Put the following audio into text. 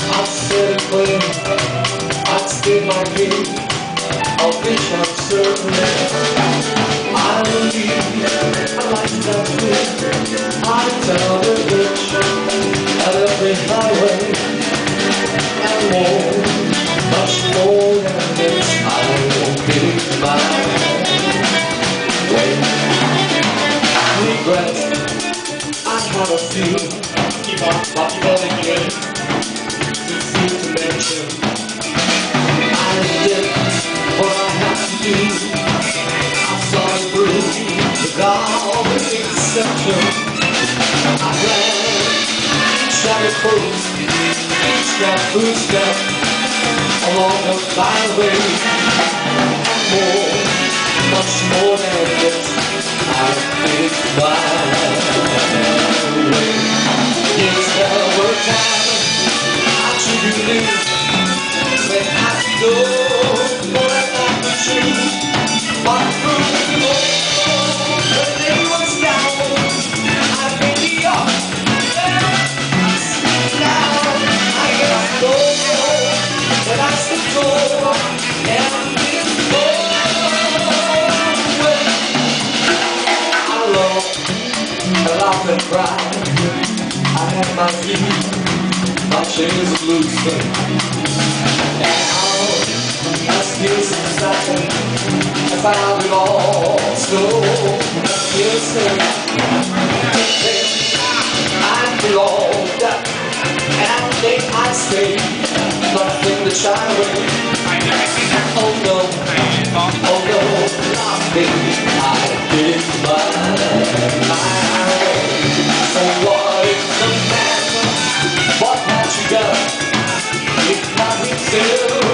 I'll set it clear, I'll state my case, I'll bitch up certainly. I believe I like that thing, I tell the bitch at every highway, and more, much more than this, I won't give my way. Regrets, I have a few. Keep on, it seems to mention I did what I have to do. I saw it through the golden exception. I ran shabby post, each step, footstep along the byway, and more, much more than this, I think my way. Yes, there were times I truly believe when I could go more than I could chew. But through the when they was down, I made the up, I sit down. I guess go when I stood tall and didn't go away. I love, I laugh and cry. I had my feet, my chains of loosened. Now, as years subsided, I found it all so innocent. I belonged, and then I stayed, nothing to shy away. Oh no, nothing I did my way. So what is the matter? What had you done? If nothing still